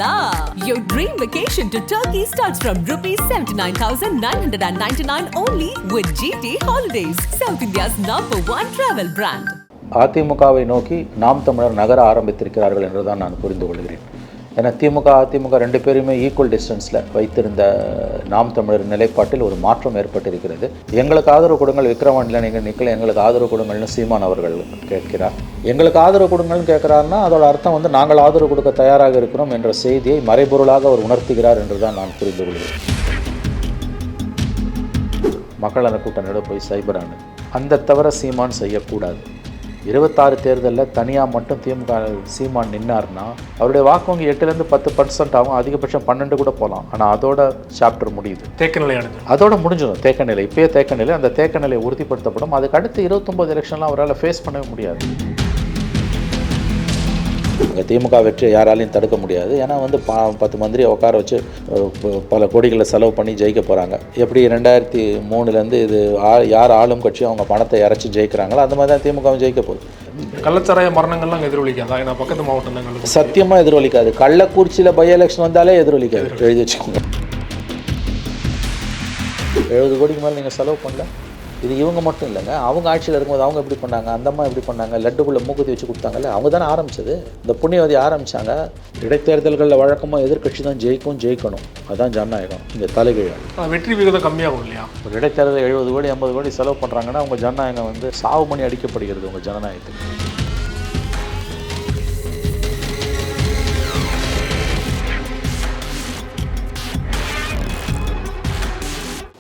la! Your dream vacation to Turkey starts from rupees 79,999 only with GT Holidays, South India's #1 travel brand. அதிமுகவை நோக்கி நாம் தமிழர் நகர ஆரம்பித்திருக்கிறார்கள் என்றுதான் நான் புரிந்து கொள்கிறேன். ஏன்னா அதிமுக ரெண்டு பேருமே ஈக்குவல் டிஸ்டன்ஸில் வைத்திருந்த நாம் தமிழர் நிலைப்பாட்டில் ஒரு மாற்றம் ஏற்பட்டிருக்கிறது. எங்களுக்கு ஆதரவு கொடுங்கள், விக்ரவாண்டியில் நீங்கள் நிற்கல, எங்களுக்கு ஆதரவு கொடுங்கள்னு சீமான் அவர்கள் கேட்கிறார். எங்களுக்கு ஆதரவு கொடுங்கள்னு கேட்குறாருன்னா அதோட அர்த்தம் வந்து நாங்கள் ஆதரவு கொடுக்க தயாராக இருக்கிறோம் என்ற செய்தியை மறைபொருளாக அவர் உணர்த்துகிறார் என்று தான் நான் புரிந்து கொள்கிறேன். மக்கள் நல கூட்டணியோட போய் சைபரானு அந்த தவிர சீமான் செய்யக்கூடாது. 26 தேர்தலில் தனியாக மட்டும் திமுக சீமான் நின்னார்னா அவருடைய வாக்கு வங்கி 8-10% ஆகும், அதிகபட்சம் 12 கூட போகலாம். ஆனால் அதோட சாப்டர் முடியுது, தேக்க நிலை அடைஞ்சு அதோட முடிஞ்சிடும். தேக்க நிலை இப்போயே தேக்க நிலை, அந்த தேக்க நிலை உறுதிப்படுத்தப்படும். அதுக்கு அடுத்து 29 எலெக்ஷன்லாம் அவரால் ஃபேஸ் பண்ணவே முடியாது. இங்கே திமுக வெற்றி யாராலையும் தடுக்க முடியாது. ஏன்னா வந்து 10 மந்திரியை உட்கார வச்சு பல கோடிகளை செலவு பண்ணி ஜெயிக்க போகிறாங்க. எப்படி 2003 இது யார் ஆளும் கட்சி அவங்க பணத்தை இறச்சி ஜெயிக்கிறாங்களோ அந்த மாதிரி தான் திமுகவும் ஜெயிக்க போகுது. கள்ளச்சாராய மரணங்கள்லாம் எதிரொலிக்காதா? ஏன்னா பக்கத்து மாவட்டம் தான் சத்தியமாக எதிரொலிக்காது. கள்ளக்குறிச்சியில் பை எலெக்ஷன் வந்தாலே எதிரொலிக்காது. எழுதி வச்சுக்கோங்க. 70 கோடிக்கு மேலே நீங்கள் செலவு பண்ணல. இது இவங்க மட்டும் இல்லைங்க, அவங்க ஆட்சியில் இருக்கும்போது அவங்க எப்படி பண்ணாங்க, அந்த அம்மா எப்படி பண்ணாங்க, லட்டுக்குள்ளே மூக்குத்தி வச்சு கொடுத்தாங்கல்ல, அவங்க தானே ஆரம்பிச்சது. இந்த புண்ணியவதி ஆரம்பித்தாங்க. இடைத்தேர்தல்களில் வழக்கமாக எதிர்கட்சி தான் ஜெயிக்கணும், அதுதான் ஜனநாயகம். இங்கே தலைகீழ் வெற்றி விகிதம் கம்மியாகும் இல்லையா? ஒரு இடைத்தேர்தல் 70 கோடி 80 கோடி செலவு பண்ணுறாங்கன்னா அவங்க ஜனநாயகம் வந்து சாவு மணி அடிக்கப்படுகிறது உங்கள் ஜனநாயகத்துக்கு.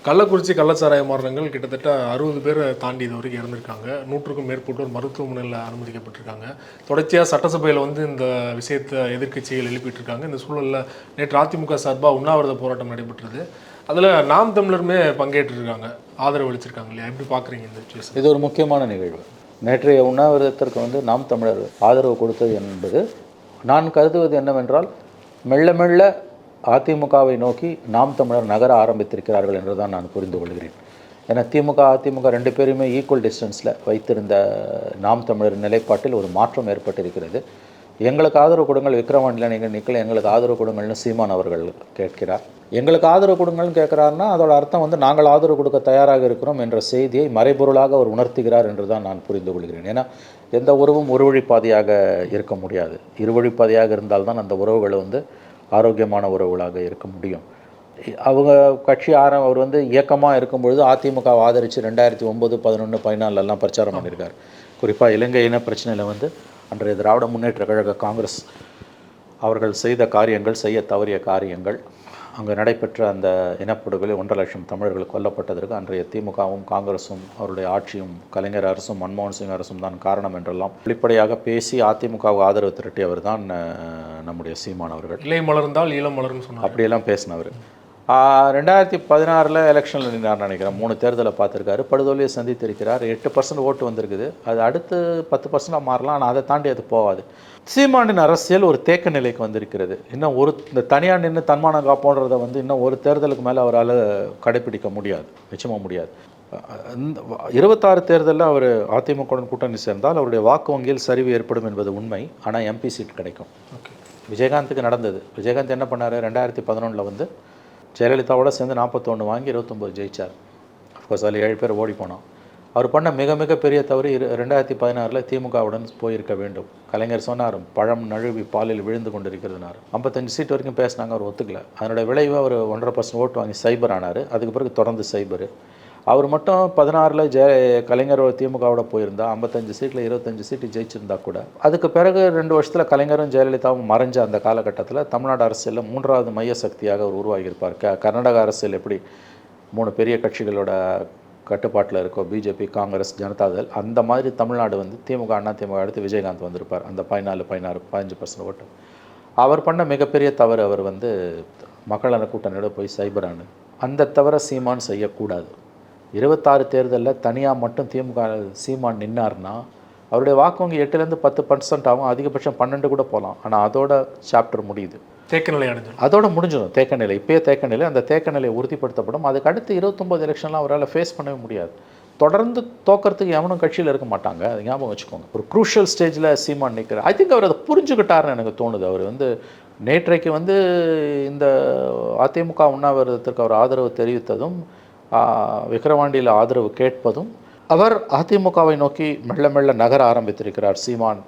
கள்ளக்குறிச்சி கள்ளச்சாராய மரணங்கள் கிட்டத்தட்ட 60 பேரை தாண்டி இது வரைக்கும் இறந்துருக்காங்க. 100க்கும் மேற்பட்டோர் மருத்துவமனையில் அனுமதிக்கப்பட்டிருக்காங்க. தொடர்ச்சியாக சட்டசபையில் வந்து இந்த விஷயத்தை எதிர்க்கட்சிகள் எழுப்பிட்டு இருக்காங்க. இந்த சூழலில் நேற்று அதிமுக சார்பாக உண்ணாவிரத போராட்டம் நடைபெற்றது. அதில் நாம் தமிழருமே பங்கேற்றிருக்காங்க, ஆதரவு அளிச்சிருக்காங்க இல்லையா? எப்படி பார்க்குறீங்க இந்த விஷயம்? இது ஒரு முக்கியமான நிகழ்வு. நேற்றைய உண்ணாவிரதத்திற்கு வந்து நாம் தமிழர் ஆதரவு கொடுத்தது என்பது நான் கருதுவது என்னவென்றால், மெல்ல மெல்ல அதிமுகவை நோக்கி நாம் தமிழர் நகர ஆரம்பித்திருக்கிறார்கள் என்று தான் நான் புரிந்து கொள்கிறேன். ஏன்னா அதிமுக ரெண்டு பேருமே ஈக்குவல் டிஸ்டன்ஸில் வைத்திருந்த நாம் தமிழர் நிலைப்பாட்டில் ஒரு மாற்றம் ஏற்பட்டிருக்கிறது. எங்களுக்கு ஆதரவு கொடுங்கள், விக்ரவாண்டியில் நீங்கள் நிற்கல, எங்களுக்கு ஆதரவு கொடுங்கள்னு சீமான் அவர்கள் கேட்கிறார். எங்களுக்கு ஆதரவு கொடுங்கள்னு கேட்குறாருன்னா அதோட அர்த்தம் வந்து நாங்கள் ஆதரவு கொடுக்க தயாராக இருக்கிறோம் என்ற செய்தியை மறைபொருளாக அவர் உணர்த்துகிறார் என்று தான் நான் புரிந்து கொள்கிறேன். ஏன்னா எந்த உறவும் ஒரு வழிப்பாதையாக இருக்க முடியாது. இருவழிப்பாதையாக இருந்தால்தான் அந்த உறவுகளை வந்து ஆரோக்கியமான உறவுகளாக இருக்க முடியும். அவங்க கட்சி அவர் வந்து இயக்கமாக இருக்கும்பொழுது அதிமுக ஆதரித்து 2009, 11, 14 பிரச்சாரம் பண்ணியிருக்கார். குறிப்பாக இலங்கை இன பிரச்சனையில் வந்து அன்றைய திராவிட முன்னேற்ற கழக காங்கிரஸ் அவர்கள் செய்த காரியங்கள், செய்ய தவறிய காரியங்கள், அங்கே நடைபெற்ற அந்த இனப்படுகொலை 1.5 லட்சம் தமிழர்கள் கொல்லப்பட்டதற்கு அன்றைய திமுகவும் காங்கிரஸும் அவருடைய ஆட்சியும் கலைஞர் அரசும் மன்மோகன் சிங் அரசும் தான் காரணம் என்றெல்லாம் வெளிப்படையாக பேசி அதிமுகவுக்கு ஆதரவு திரட்டியவர் தான் நம்முடைய சீமான் அவர்கள். இலை மலர்ந்தால் ஈழம் மலர்னு சொன்னார், அப்படியெல்லாம் பேசினவர். 2016 எலெக்ஷனில் நின்றார் நினைக்கிறேன். 3 தேர்தலை பார்த்துருக்காரு, படுதோல்வியை சந்தித்திருக்கிறார். 8% ஓட்டு வந்திருக்குது. அது அடுத்து 10% மாறலாம், ஆனால் அதை தாண்டி அது போகாது. சீமானின் அரசியல் ஒரு தேக்க நிலைக்கு வந்திருக்கிறது. இன்னும் இந்த தனியாக நின்று தன்மானம் காப்போன்றதை வந்து இன்னும் ஒரு தேர்தலுக்கு மேலே அவரால் கடைப்பிடிக்க முடியாது, நிச்சயமாக முடியாது. 26 தேர்தலில் அவர் அதிமுகவுடன் கூட்டணி சேர்ந்தால் அவருடைய வாக்கு வங்கியில் சரிவு ஏற்படும் என்பது உண்மை. ஆனால் எம்பி சீட் கிடைக்கும். விஜயகாந்துக்கு நடந்தது. விஜயகாந்த் என்ன பண்ணார், 2011 வந்து ஜெயலலிதாவோட சேர்ந்து 41 வாங்கி 29 ஜெயித்தார். அஃப்கோர்ஸ் அதில் 7 பேர் ஓடி போனோம். அவர் பண்ண மிக பெரிய தவறு 2016 திமுகவுடன் போயிருக்க வேண்டும். கலைஞர் சொன்னார், பழம் நழுவி பாலில் விழுந்து கொண்டிருக்கிறதுனார். 55 சீட் வரைக்கும் பேசினாங்க, அவர் ஒத்துக்கல. அதனுடைய விளைவு அவர் 1.5% ஓட்டு வாங்கி சைபர் ஆனார். அதுக்கு பிறகு தொடர்ந்து சைபர். அவர் மட்டும் 16 கலைஞர் திமுகவோட போயிருந்தா 55 சீட்டில் 25 சீட்டு ஜெயிச்சிருந்தா கூட, அதுக்கு பிறகு 2 வருஷத்தில் கலைஞரும் ஜெயலலிதாவும் மறைஞ்ச அந்த காலகட்டத்தில் தமிழ்நாடு அரசியலில் 3வது மைய சக்தியாக அவர் உருவாகியிருப்பார். கர்நாடக அரசியல் எப்படி 3 பெரிய கட்சிகளோட கட்டுப்பாட்டில் இருக்கோ, பிஜேபி, காங்கிரஸ், ஜனதாதள், அந்த மாதிரி தமிழ்நாடு வந்து திமுக, அண்ணா திமுக அடுத்து விஜயகாந்த் வந்திருப்பார். அந்த 14, 16, 15% ஓட்டு. அவர் பண்ண மிகப்பெரிய தவறு அவர் வந்து மக்கள் நல கூட்டணியோட போய் சைபரானு அந்த தவிர சீமான் செய்யக்கூடாது. 26 தேர்தலில் தனியாக மட்டும் சீமான் நின்னார்னா அவருடைய வாக்கு வங்கி 8-10% ஆகும், அதிகபட்சம் 12 கூட போகலாம். ஆனால் அதோட சாப்டர் முடியுது, தேக்க நிலை அடைஞ்சு அதோட முடிஞ்சிடும். தேக்க நிலை இப்போயே தேக்க நிலை, அந்த தேக்க நிலை உறுதிப்படுத்தப்படும். அதுக்கு அடுத்து 29 எலெக்ஷன்லாம் அவரால் ஃபேஸ் பண்ணவே முடியாது. தொடர்ந்து தோக்கிறதுக்கு எவனும் கட்சியில் இருக்க மாட்டாங்க, அது ஞாபகம் வச்சுக்கோங்க. ஒரு க்ரூஷியல் ஸ்டேஜில் சீமான் நிற்கிறார். ஐ திங்க் அவர் அதை புரிஞ்சுக்கிட்டாருன்னு எனக்கு தோணுது. அவர் வந்து நேற்றைக்கு வந்து இந்த அதிமுக உண்ணாவிரதத்திற்கு அவர் ஆதரவு தெரிவித்ததும் விக்கிரவாண்டியில் ஆதரவு கேட்பதும் அவர் அதிமுகவை நோக்கி மெல்ல மெல்ல நகர ஆரம்பித்திருக்கிறார் சீமான்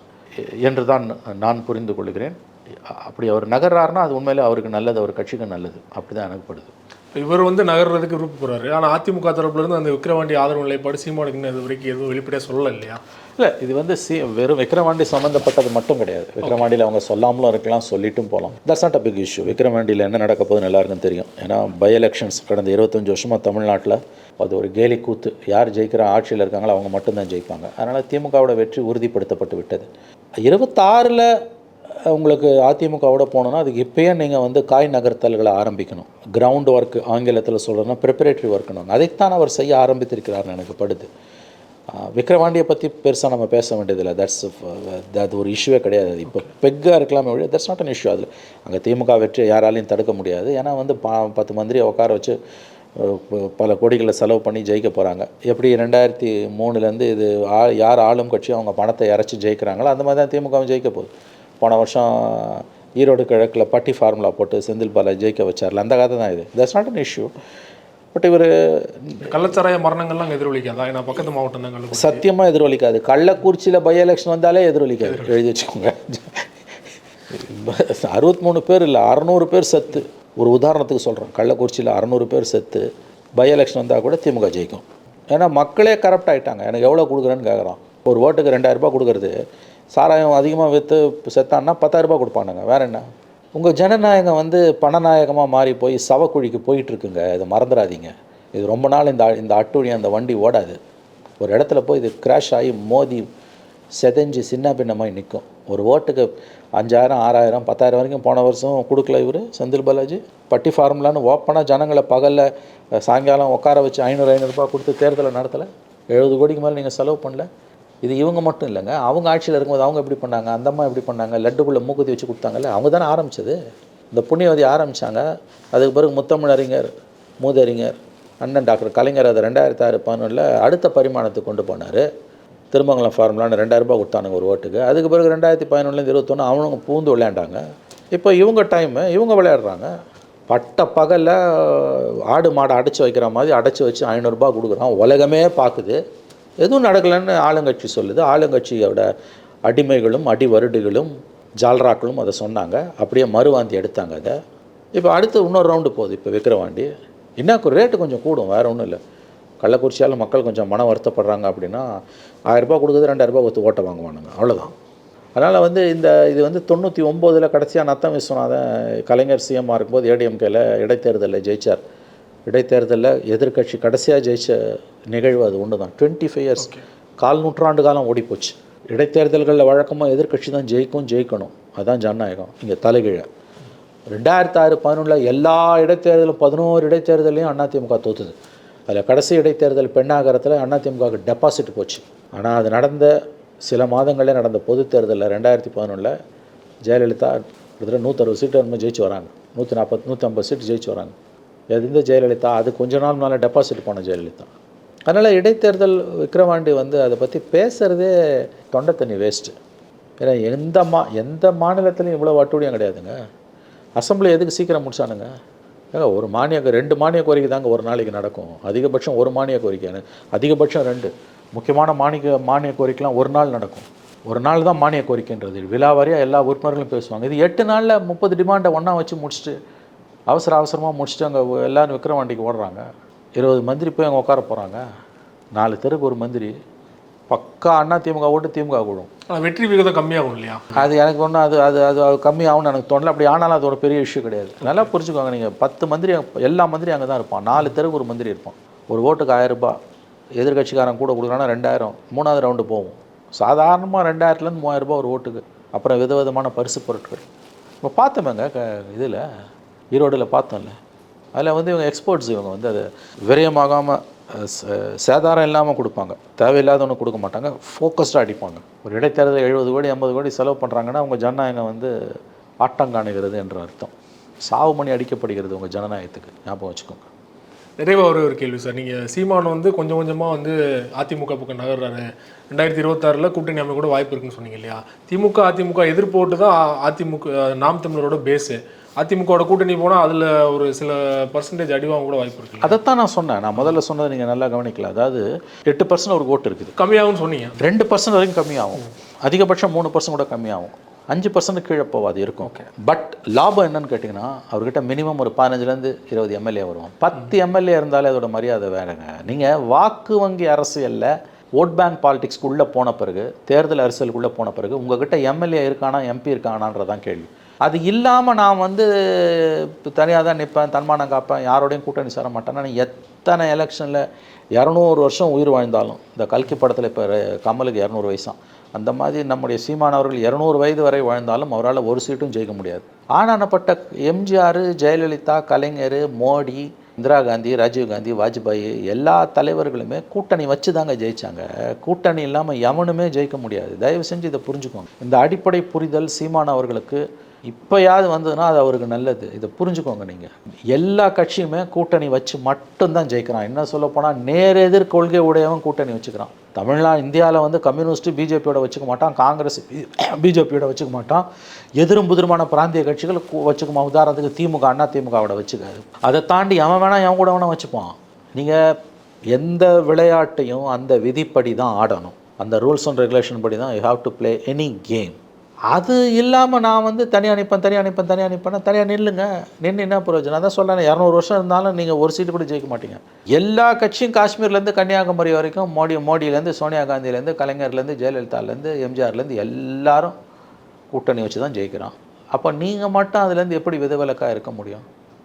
என்று தான் நான் புரிந்து கொள்கிறேன். அப்படி அவர் நகர்றாருன்னா அது உண்மையிலே அவருக்கு நல்லது, அவர் கட்சிக்கு நல்லது, அப்படி தான் எனக்கு படுது. இவர் வந்து நகர்றதுக்கு விருப்பப்படுறாரு. ஆனால் அதிமுக தரப்புலேருந்து அந்த விக்கிரவாண்டி ஆதரவு நிலைப்பாடு சீமானுக்கு இது வரைக்கும் எதுவும் வெளிப்படையாக சொல்லலை இல்லையா? இல்லை, இது வந்து வெறும் விக்கிரவாண்டி சம்மந்தப்பட்டது மட்டும் கிடையாது. விக்கிரவாண்டியில் அவங்க சொல்லாமலும் இருக்கலாம், சொல்லிட்டும் போகலாம். That's not a big issue. விக்கிரவாண்டியில் என்ன நடக்க போகுதுன்னு எல்லாருக்கும் தெரியும். ஏன்னா பை எலெக்ஷன்ஸ் கடந்த 25 வருஷமாக தமிழ்நாட்டில் அது ஒரு கேலி கூத்து. யார் ஜெயிக்கிற ஆட்சியில் இருக்காங்களோ அவங்க மட்டும்தான் ஜெயிப்பாங்க. அதனால் திமுகவோட வெற்றி உறுதிப்படுத்தப்பட்டு விட்டது. 26ல் உங்களுக்கு அதிமுகவோட போகணுன்னா அதுக்கு இப்போயே நீங்கள் வந்து காய் நகர்த்தல்களை ஆரம்பிக்கணும். கிரவுண்ட் ஒர்க் ஆங்கிலத்தில் சொல்கிறோன்னா ப்ரிப்பரேட்டரி ஒர்க்குன்னு அதைத்தான் அவர் செய்ய ஆரம்பித்திருக்கிறார்னு எனக்கு படுது. விக்கிரவாண்டியை பற்றி பெருசாக நம்ம பேச வேண்டியதில்லை. அது ஒரு இஷ்யூவே கிடையாது. இப்போ பெக்காக இருக்கலாமே ஒழிய தட்ஸ் நாட் அன் இஷ்யூ. அதில் அங்கே திமுக வெற்றியை யாராலையும் தடுக்க முடியாது. ஏன்னா வந்து 10 மந்திரியை உட்கார வச்சு பல கோடிகளை செலவு பண்ணி ஜெயிக்க போகிறாங்க. எப்படி 2003 இது யார் ஆளும் கட்சி அவங்க பணத்தை இறச்சி ஜெயிக்கிறாங்களோ அந்த மாதிரி தான் திமுகவும் ஜெயிக்க போகுது. போன வருஷம் ஈரோடு கிழக்கில் பட்டி ஃபார்முலா போட்டு செந்தில் பாலாஜி ஜெயிக்க வச்சார்ல, அந்த கதை தான் இது. That's not an issue. But இவர் கள்ளச்சாராய மரணங்கள்லாம் எதிரொலிக்காதா? ஏன்னா பக்கத்து மாவட்டம் தான் சத்தியமாக எதிரொலிக்காது. கள்ளக்குறிச்சியில் பை எலெக்ஷன் வந்தாலே எதிரொலிக்காது, எழுதி வச்சுக்கோங்க. 63 பேர் இல்லை 600 பேர் செத்து. ஒரு உதாரணத்துக்கு சொல்கிறேன், கள்ளக்குறிச்சியில் 600 பேர் செத்து பை எலெக்ஷன் வந்தால் கூட திமுக ஜெயிக்கும். ஏன்னா மக்களே கரப்ட் ஆகிட்டாங்க. எனக்கு எவ்வளோ கொடுக்குறேன்னு கேட்குறான். ஒரு ஓட்டுக்கு 2000 ரூபாய் கொடுக்குறது, சாராயம் அதிகமாக விற்று செத்தான்னா 10,000 ரூபாய் கொடுப்பானுங்க. வேறு என்ன? உங்கள் ஜனநாயகம் வந்து பணநாயகமாக மாறி போய் சவக்குழிக்கு போயிட்டுருக்குங்க. இதை மறந்துடாதீங்க. இது ரொம்ப நாள் இந்த அட்டுழி அந்த வண்டி ஓடாது. ஒரு இடத்துல போய் இது கிராஷ் ஆகி மோதி செதஞ்சு சின்ன பின்னமாகி நிற்கும். ஒரு ஓட்டுக்கு 5,000 6,000 10,000 வரைக்கும் போன வருஷம் கொடுக்கல இவர் செந்தில் பாலாஜி. பட்டி ஃபார்முலான்னு ஓப்பனாக ஜனங்களை பகலில் சாயங்காலம் உட்கார வச்சு 500 ரூபாய் கொடுத்து தேர்தலை நடத்தலை. 70 கோடிக்கு மேலே நீங்கள் செலவு பண்ணல. இது இவங்க மட்டும் இல்லைங்க, அவங்க ஆட்சியில் இருக்கும்போது அவங்க எப்படி பண்ணாங்க, அந்தம்மா எப்படி பண்ணாங்க, லட்டுக்குள்ளே மூக்குத்தி வச்சு கொடுத்தாங்கல்ல, அவங்க தானே ஆரம்பித்தது. இந்த புண்ணியவதி ஆரம்பித்தாங்க. அதுக்கு பிறகு முத்தமிழறிஞர் மூதறிஞர் அண்ணன் டாக்டர் கலைஞர் அதை 2006-11 அடுத்த பரிமாணத்துக்கு கொண்டு போனார். திருமங்கலம் ஃபார்முலான்னு 2000 ரூபாய் கொடுத்தானுங்க ஒரு ஓட்டுக்கு. அதுக்கு பிறகு 2011-21 அவனுங்க பூந்து விளையாண்டாங்க. இப்போ இவங்க டைமு இவங்க விளையாடுறாங்க. பட்ட பகலில் ஆடு மாடை அடைச்சி வைக்கிற மாதிரி அடைச்சி வச்சு 500 ரூபாய் கொடுக்குறான். உலகமே பார்க்குது. எதுவும் நடக்கலைன்னு ஆளுங்கட்சி சொல்லுது. ஆளுங்கட்சியோட அடிமைகளும் அடிவருடுகளும் ஜால்ராக்களும் அதை சொன்னாங்க. அப்படியே மறுவாந்தி எடுத்தாங்க அதை. இப்போ அடுத்து இன்னொரு ரவுண்டு போகுது. இப்போ விக்கிரவாண்டி இன்னும் ரேட்டு கொஞ்சம் கூடும், வேறு ஒன்றும் இல்லை. கள்ளக்குறிச்சியால் மக்கள் கொஞ்சம் மன வருத்தப்படுறாங்க அப்படின்னா 1000 ரூபாய் கொடுக்குறது 2000 ரூபாய் கொடுத்து ஓட்டை வாங்குவானுங்க, அவ்வளோதான். அதனால் வந்து இது வந்து 99 கடைசியாக நத்தம் விஸ்வநாதன் கலைஞர் சிஎம்மாக இருக்கும்போது ஏடிஎம்கேல இடைத்தேர்தலில் ஜெயித்தார். இடைத்தேர்தலில் எதிர்கட்சி கடைசியாக ஜெயித்த நிகழ்வு அது ஒன்று தான். 25 இயர்ஸ், 4 நூற்றாண்டு காலம் ஓடிப்போச்சு. இடைத்தேர்தல்களில் வழக்கமாக எதிர்கட்சி தான் ஜெயிக்கணும். அதுதான் ஜனநாயகம். இங்கே தலைகீழ 2006-11 எல்லா இடைத்தேர்தலும் 11 இடைத்தேர்தலையும் அதிமுக தோற்றுது. அதில் கடைசி இடைத்தேர்தல் பெண்ணாகரத்தில் அதிமுகவுக்கு டெபாசிட் போச்சு. ஆனால் அது நடந்த சில மாதங்களே நடந்த பொது தேர்தலில் 2011 ஜெயலலிதா கிட்டத்தட்ட 160 சீட்டு நம்ம ஜெயிச்சு வராங்க. 140-150 சீட்டு ஜெயிச்சு வராங்க. எந்த ஜெயலலிதா? அது கொஞ்ச நாள் முன்னால் டெபாசிட் போன ஜெயலலிதா. அதனால் இடைத்தேர்தல் விக்கிரவாண்டி வந்து அதை பற்றி பேசுகிறதே தொண்டை தண்ணி வேஸ்ட்டு. ஏன்னா எந்த மாநிலத்துலையும் இவ்வளோ வட்டுடியும் கிடையாதுங்க. அசம்பிளி எதுக்கு சீக்கிரம் முடிச்சானுங்க? ஏங்க ஒரு 2 மானிய கோரிக்கை தாங்க ஒரு நாளைக்கு நடக்கும். அதிகபட்சம் 1 மானிய கோரிக்கை, அதிகபட்சம் 2. முக்கியமான மானிய கோரிக்கைலாம் ஒரு நாள் நடக்கும். ஒரு நாள் தான் மானிய கோரிக்கைன்றது. விழாவாரியாக எல்லா உறுப்பினர்களும் பேசுவாங்க. இது 8 நாளில் 30 டிமாண்டை ஒன்றா வச்சு முடிச்சுட்டு அவசரமாக முடிச்சுட்டு அங்கே எல்லோரும் விக்கிரவாண்டிக்கு ஓடுறாங்க. 20 மந்திரி போய் அங்கே உட்கார போகிறாங்க. 4 தெருக்கு ஒரு மந்திரி. பக்கா அதிமுக ஓட்டு திமுக கூடும். வெற்றி விகிதம் கம்மியாகும் இல்லையா? அது எனக்கு ஒன்றும் அது கம்மியாகும்னு எனக்கு தோணல. அப்படி ஆனாலும் அது ஒரு பெரிய இஷ்யூ கிடையாது. நல்லா புரிஞ்சுக்கோங்க. நீங்கள் 10 மந்திரி, எல்லா மந்திரியும் அங்கே தான் இருப்பான். 4 தெருக்கு ஒரு மந்திரி இருப்பான். ஒரு ஓட்டுக்கு 1000 ரூபாய். எதிர்கட்சிக்காரன் கூட கொடுக்குறான்னா 2000. 3வது ரவுண்டு போகும். சாதாரணமாக 2000-3000 ரூபாய் ஒரு ஓட்டுக்கு. அப்புறம் விதவிதமான பரிசு பொருட்கள் இப்போ பார்த்தோமேங்க. இதில் ஈரோடில் பார்த்தோம்ல, அதில் வந்து இவங்க எக்ஸ்போர்ட்ஸ், இவங்க வந்து அது விரயமாகாமல் சேதாரம் இல்லாமல் கொடுப்பாங்க. தேவையில்லாதவனு கொடுக்க மாட்டாங்க. ஃபோக்கஸ்டாக அடிப்பாங்க. ஒரு இடைத்தேர்தல் 70 கோடி 50 கோடி செலவு பண்ணுறாங்கன்னா அவங்க ஜனநாயகம் வந்து ஆட்டம் காணுகிறது என்ற அர்த்தம். சாவு மணி அடிக்கப்படுகிறது உங்கள் ஜனநாயகத்துக்கு. ஞாபகம் வச்சுக்கோங்க. நிறைவாக ஒரு கேள்வி சார். நீங்கள் சீமான் வந்து கொஞ்சம் கொஞ்சமாக வந்து அதிமுக பக்கம் நகர்றாரு, 2026 கூட்டணி அமைக்க கூட வாய்ப்பு இருக்குன்னு சொன்னீங்க இல்லையா? அதிமுக எதிர்ப்போட்டு தான் அதிமுக நாம் தமிழரோட பேஸு. அதிமுகவோட கூட்டணி போனால் அதில் ஒரு சில பர்சன்டேஜ் அடிவாங்க கூட வாய்ப்பு இருக்குது. அதைத்தான் நான் சொன்னேன். நான் முதல்ல சொன்னதை நீங்கள் நல்லா கவனிக்கல. அதாவது 8% ஒரு ஓட்டு இருக்குது, கம்மியாகும்னு சொன்னீங்க. 2% வரைக்கும் கம்மியாகும், அதிகபட்சம் 3% கூட கம்மியாகும், 5% கீழே போவாது இருக்கும். பட் லாபம் என்னன்னு கேட்டிங்கன்னா, அவர்கிட்ட மினிமம் ஒரு 15லேருந்து 20 எம்எல்ஏ வரும். 10 எம்எல்ஏ இருந்தாலே அதோட மரியாதை வேறுங்க. நீங்கள் வாக்கு வங்கி அரசியலில் ஓட் பேங்க் பாலிடிக்ஸ்க்குள்ளே போன பிறகு, தேர்தல் அரசியலுக்குள்ளே போன பிறகு உங்ககிட்ட எம்எல்ஏ இருக்கானா எம்பி இருக்கானான்றதான் கேள்வி. அது இல்லாமல் நான் வந்து தனியாக தான் நிற்பேன், தன்மானம் காப்பேன், யாரோடையும் கூட்டணி சேர மாட்டேன்னா, நீ எத்தனை எலெக்ஷனில் 200 வருஷம் உயிர் வாழ்ந்தாலும், இந்த கல்கி படத்தில் இப்போ கமலுக்கு 200 வயசாம், அந்த மாதிரி நம்முடைய சீமான் அவர்கள் 200 வயது வரை வாழ்ந்தாலும் அவரால் ஒரு சீட்டும் ஜெயிக்க முடியாது. ஆனானப்பட்ட எம்ஜிஆர், ஜெயலலிதா, கலைஞர், மோடி, இந்திரா காந்தி, ராஜீவ்காந்தி, வாஜ்பாய் எல்லா தலைவர்களுமே கூட்டணி வச்சு தாங்க ஜெயித்தாங்க. கூட்டணி இல்லாமல் எவனுமே ஜெயிக்க முடியாது. தயவு செஞ்சு இதை புரிஞ்சுக்கோங்க. இந்த அடிப்படை புரிதல் சீமான் அவர்களுக்கு இப்போயாவது வந்ததுன்னா அது அவருக்கு நல்லது. இதை புரிஞ்சுக்கோங்க. நீங்கள் எல்லா கட்சியுமே கூட்டணி வச்சு மட்டும்தான் ஜெயிக்கிறான். என்ன சொல்ல போனால் நேர் எதிர் கொள்கை உடையவன் கூட்டணி வச்சுக்கிறான். இந்தியாவில் வந்து கம்யூனிஸ்ட்டு பிஜேபியோட வச்சுக்க மாட்டான், காங்கிரஸ் பிஜேபியோட வச்சுக்க மாட்டான், எதிரும் புதிருமான பிராந்திய கட்சிகள் வச்சுக்குமா. உதாரணத்துக்கு திமுக அண்ணா திமுகவோட வச்சுக்காது. அதை தாண்டி அவன் வேணால் எவன் கூட வேணால் வச்சுப்பான். நீங்கள் எந்த விளையாட்டையும் அந்த விதிப்படி தான் ஆடணும், அந்த ரூல்ஸ் அண்ட் ரெகுலேஷன் படி தான் you have to play any game. அது இல்லாமல் நான் வந்து தனியாக நிற்பேன் நில்லுங்க. நின்று என்ன பிரயோஜனம்? அதான் சொல்கிறேன், 200 வருஷம் இருந்தாலும் நீங்கள் ஒரு சீட்டு கூட ஜெயிக்க மாட்டீங்க. எல்லா கட்சியும் காஷ்மீர்லேருந்து கன்னியாகுமரி வரைக்கும், மோடியிலேருந்து சோனியா காந்தியிலேருந்து, கலைஞர்லேருந்து, ஜெயலலிதாலேருந்து, எம்ஜிஆர்லேருந்து எல்லாரும் கூட்டணி வச்சு தான் ஜெயிக்கிறான். அப்போ நீங்கள் மட்டும் அதுலேருந்து எப்படி விதவிலக்காக இருக்க முடியும்?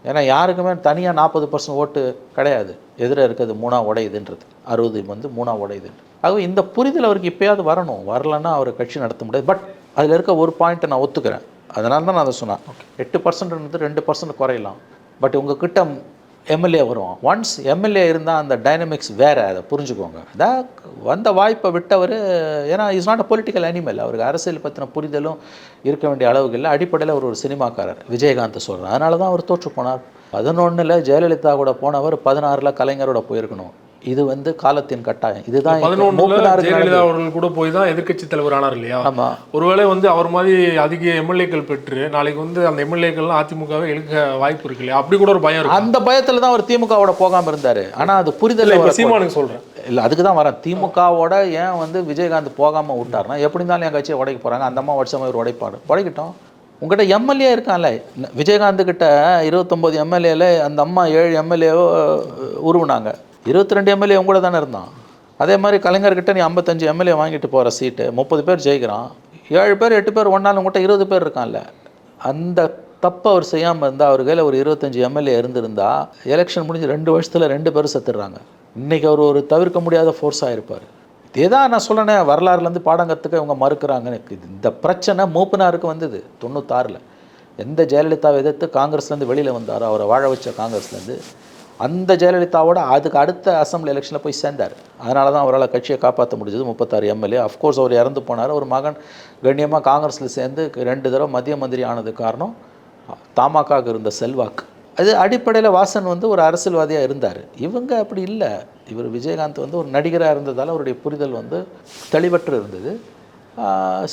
ஏன்னா யாருக்குமே தனியாக 40% ஓட்டு கிடையாது. எதிராக இருக்கிறது 3ஆக உடையுதுன்றது, 60 வந்து 3ஆக உடையுதுன்றது. ஆகவே இந்த புரிதல் அவருக்கு இப்போயாவது வரணும். வரலன்னா அவர் கட்சி நடத்த முடியாது. பட் அதில் இருக்க ஒரு பாயிண்ட்டை நான் ஒத்துக்கிறேன். அதனால தான் நான் அதை சொன்னேன். 8% 2% குறையலாம். பட் உங்ககிட்ட எம்எல்ஏ வரும். ஒன்ஸ் எம்எல்ஏ இருந்தால் அந்த டைனமிக்ஸ் வேறு, அதை புரிஞ்சுக்கோங்க. அதான் வந்த வாய்ப்பை விட்டவர். ஏன்னா is not a political animal. அவருக்கு அரசியல் பற்றின புரிதலும் இருக்க வேண்டிய அளவுக்கு இல்லை. அடிப்படையில் அவர் ஒரு சினிமாக்காரர், விஜயகாந்த் சொல்கிறார். அதனால தான் அவர் தோற்று போனார். 11ல் ஜெயலலிதா கூட போனவர் 16ல் கலைஞரோட போயிருக்கணும். இது வந்து காலத்தின் கட்டாயம். இதுதான் 11ல் ஜெயலலிதா அவர்கள் கூட போய் தான் எதிர்க்கட்சி தலைவர் ஆனார் இல்லையா? ஆமாம். ஒருவேளை வந்து அவர் மாதிரி அதிக எம்எல்ஏக்கள் பெற்று நாளைக்கு வந்து அந்த எம்எல்ஏக்கள்லாம் அதிமுகவை இழுக்க வாய்ப்பு இருக்கு இல்லையா? அப்படி கூட ஒரு பயம் இருக்கு. அந்த பயத்தில் தான் அவர் திமுகவோட போகாமல் இருந்தார். ஆனால் அது புரிதல் சீமானுக்கு சொல்கிறேன் இல்லை, அதுக்கு தான் வரேன். திமுகவோட ஏன் வந்து விஜயகாந்த் போகாமல் விட்டார்னா, எப்படி இருந்தாலும் என் கட்சியை உடைக்க போகிறாங்க, அந்த அம்மா வருஷம் ஒரு உடைக்கட்டும். உங்கள்கிட்ட எம்எல்ஏ இருக்கான்ல, விஜயகாந்த் கிட்ட 29 எம்எல்ஏல அந்த அம்மா 7 எம்எல்ஏவோ உருவினாங்க. 22 எம்எல்ஏ உங்கள தானே இருந்தான். அதே மாதிரி கலைஞர்கிட்ட நீ 55 எம்எல்ஏ வாங்கிட்டு போகிற சீட்டு 30 பேர் ஜெயிக்கிறான். 7 பேர் 8 பேர் ஒன்றாலும் உங்கள்கிட்ட 20 பேர் இருக்கான்ல. அந்த தப்பை அவர் செய்யாமல் இருந்தால், அவர் கையில் ஒரு 25 எம்எல்ஏ இருந்திருந்தா எலெக்ஷன் முடிஞ்சு 2 வருஷத்தில் 2 பேர் செத்துடுறாங்க. இன்றைக்கி அவர் ஒரு தவிர்க்க முடியாத ஃபோர்ஸாக இருப்பார். இதேதான் நான் சொல்லேன், வரலாறுலேருந்து பாடம் கற்றுக்க இவங்க மறுக்கிறாங்க. இந்த பிரச்சனை மூப்பனாருக்கு வந்தது 96ல். எந்த ஜெயலலிதாவை எதிர்த்து காங்கிரஸ்லேருந்து வெளியில் வந்தாரோ, அவரை வாழ வச்ச காங்கிரஸ்லேருந்து, அந்த ஜெயலலிதாவோட அதுக்கு அடுத்த அசம்பிளி எலெக்ஷனில் போய் சேர்ந்தார். அதனால தான் அவரால் கட்சியை காப்பாற்ற முடிஞ்சது. 36 எம்எல்ஏ. அஃப்கோர்ஸ் அவர் இறந்து போனார். ஒரு மகன் கண்ணியமாக காங்கிரஸில் சேர்ந்து 2 தடவை மத்திய மந்திரி ஆனதுக்கு காரணம் தமாகாவுக்கு இருந்த செல்வாக்கு. அது அடிப்படையில் வாசன் வந்து ஒரு அரசியல்வாதியாக இருந்தார். இவங்க அப்படி இல்லை. இவர் விஜயகாந்த் வந்து ஒரு நடிகராக இருந்ததால் அவருடைய புரிதல் வந்து தெளிவற்று இருந்தது.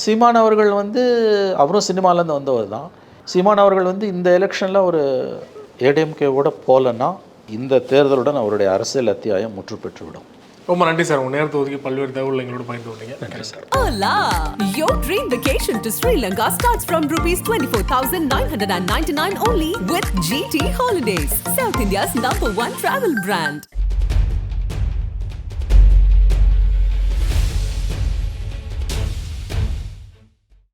சீமான் அவர்கள் வந்து அவரும் சினிமாலேருந்து வந்தவர் தான். சீமான் அவர்கள் வந்து இந்த எலெக்ஷனில் ஒரு ஏடிஎம்கேவோட போகலன்னா இந்த தேர்தலுடன் அவருடைய அரசியல் அத்தியாயம் முற்று பெற்றுவிடும். ரொம்ப நன்றி சார். உங்கள் நேரத்தை ஒதுக்கி பல்வேறு தகவல் எங்களோட பகிர்ந்து கொண்டீங்க. நன்றி sir. Hola! Your dream vacation to Sri Lanka starts from ₹24,999 only with GT Holidays, South India's #1 travel brand.